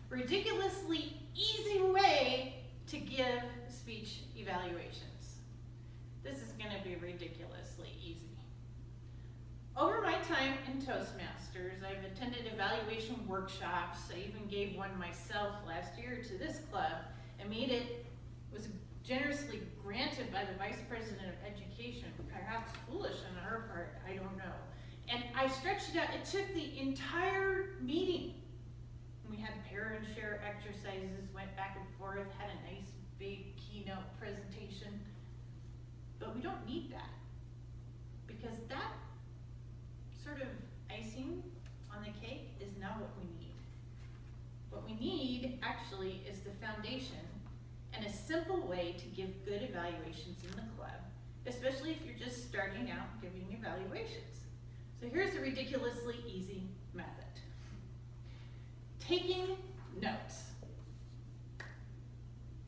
ridiculously easy way to give speech evaluations. This is going to be ridiculously easy. Over my time in Toastmasters, I've attended evaluation workshops. I even gave one myself last year to this club and was generously granted by the Vice President of Education, perhaps foolish on her part, I don't know. And I stretched it out. It took the entire meeting. We had pair and share exercises, went back and forth, had a nice big keynote presentation. But we don't need that, because that sort of icing on the cake is not what we need. What we need actually is the foundation and a simple way to give good evaluations in the club, especially if you're just starting out giving evaluations. So here's a ridiculously easy method. Taking notes.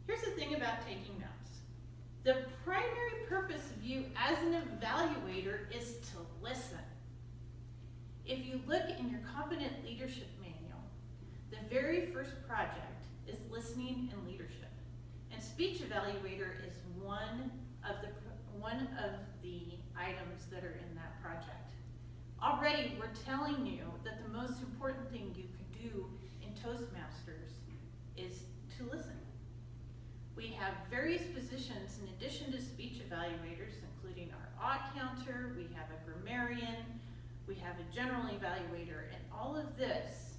Here's the thing about taking notes. The primary purpose of you as an evaluator is to listen. If you look in your competent leadership manual, the very first project is listening and leadership. And speech evaluator is one of the items that are in that project. Already we're telling you that the most important thing you can do in Toastmasters is to listen. We have various positions in addition to speech evaluators, including our odd counter, we have a grammarian, we have a general evaluator, and all of this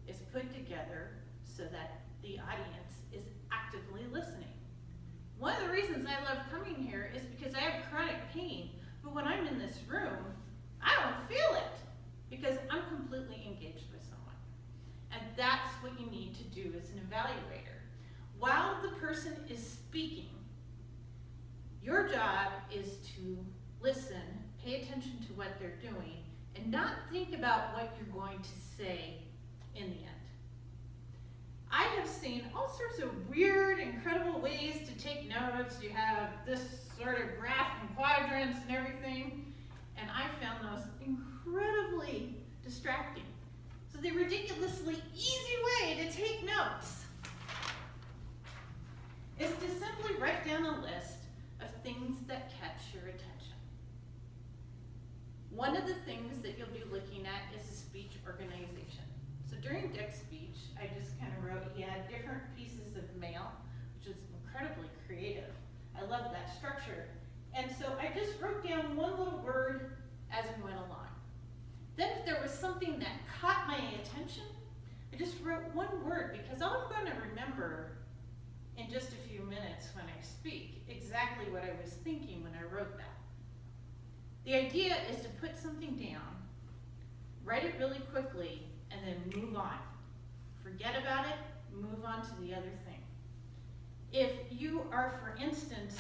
is put together so that the audience is actively listening. One of the reasons I love coming here is because I have chronic pain, but when I'm in this room, I don't feel it because I'm completely engaged with someone. And that's what you need to do as an evaluator. While the person is speaking, your job is to listen, pay attention to what they're doing, and not think about what you're going to say in the end. I have seen all sorts of weird, incredible ways to take notes. You have this sort of graph and quadrants and everything, and I found those incredibly distracting. So the ridiculously easy way to take notes is to simply write down a list of things that catch your attention. One of the things that you'll be looking at is a speech organization. So during Dick's speech, I just kind of wrote, he had different pieces of mail, which was incredibly creative. I love that structure. And so I just wrote down one little word as we went along. Then if there was something that caught my attention, I just wrote one word, because all I'm going to remember in just a few minutes when I speak exactly what I was thinking when I wrote that. The idea is to put something down, write it really quickly, and then move on. Forget about it, move on to the other thing. If you are, for instance,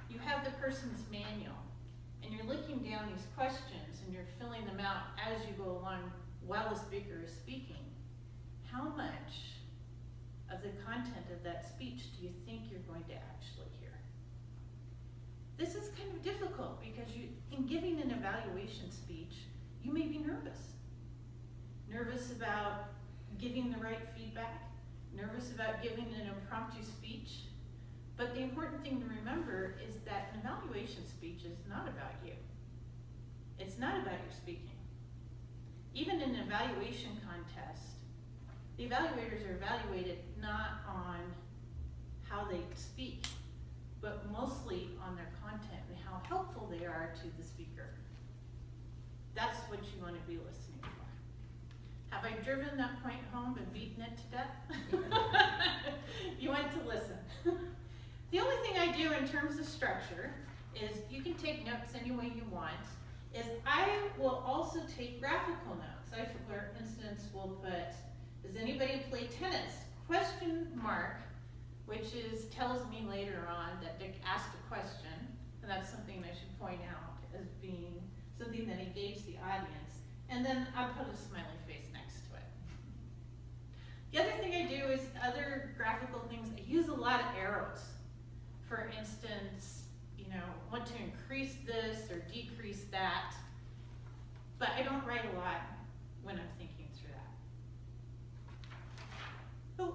you have the person's manual, and you're looking down these questions and you're filling them out as you go along while the speaker is speaking, how much of the content of that speech do you think you're going to actually hear? This is kind of difficult because in giving an evaluation speech, you may be nervous. Nervous about giving the right feedback, nervous about giving an impromptu speech. But the important thing to remember is that an evaluation speech is not about you. It's not about your speaking. Even in an evaluation contest, the evaluators are evaluated not on how they speak, but mostly on their content and how helpful they are to the speaker. That's what you want to be listening for. Have I driven that point home and beaten it to death? You want to listen. The only thing I do in terms of structure is you can take notes any way you want, is I will also take graphical notes. I, for instance, will put, does anybody play tennis? Question mark, which tells me later on that Dick asked a question, and that's something I should point out as being something that engaged the audience. And then I'll put a smiley face next to it. The other thing I do is other graphical things. I use a lot of arrows. For instance, want to increase this or decrease that, but I don't write a lot when I'm thinking through that.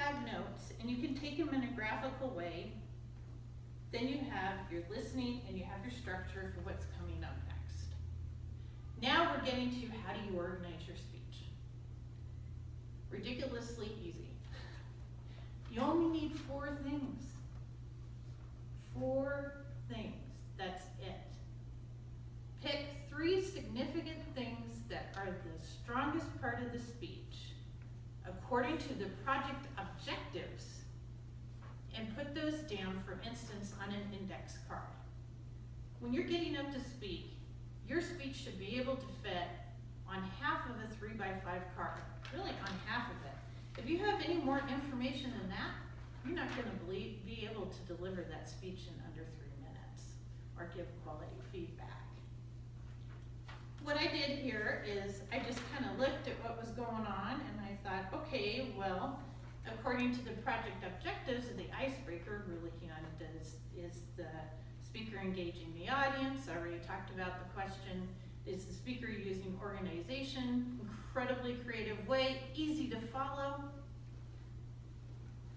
have notes and you can take them in a graphical way, then you have your listening and you have your structure for what's coming up next. Now we're getting to how do you organize your speech. Ridiculously easy. You only need 4 things. 4 things, that's it. Pick 3 significant things that are the strongest part of the speech according to the project objectives and put those down, for instance, on an index card. When you're getting up to speak, your speech should be able to fit on half of a 3x5 card, really on half of it. If you have any more information than that, you're not going to be able to deliver that speech in under 3 minutes or give quality feedback. What I did here is I just kind of looked at what was going on and I thought, okay, well, according to the project objectives of the icebreaker, we're looking on is the speaker engaging the audience? I already talked about the question, is the speaker using organization? Incredibly creative way, easy to follow.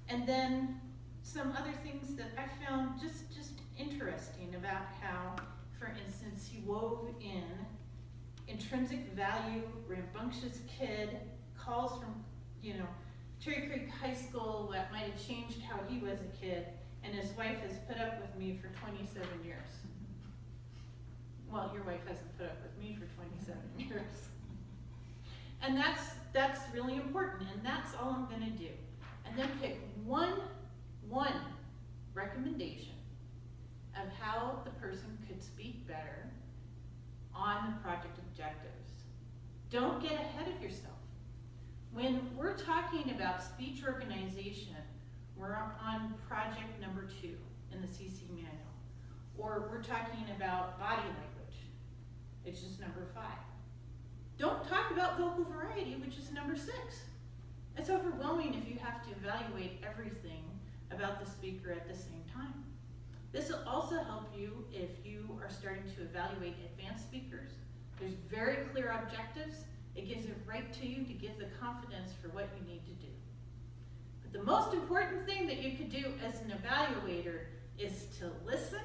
And then some other things that I found just interesting about how, for instance, he wove in intrinsic value, rambunctious kid, calls from, Cherry Creek High School, what might have changed how he was a kid, and his wife has put up with me for 27 years. Well, your wife hasn't put up with me for 27 years. And that's really important, and that's all I'm gonna do. And then pick one recommendation of how the person could speak better on the project objectives. Don't get ahead of yourself. When we're talking about speech organization, we're on project number 2 in the CC manual. Or we're talking about body language, which is number 5. Don't talk about vocal variety, which is number 6. It's overwhelming if you have to evaluate everything about the speaker at the same time. This will also help you if you are starting to evaluate advanced speakers. There's very clear objectives. It gives it right to you to give the confidence for what you need to do. But the most important thing that you could do as an evaluator is to listen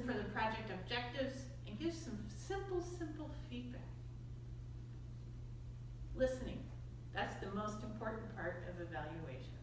for the project objectives, and give some simple feedback. Listening, that's the most important part of evaluation.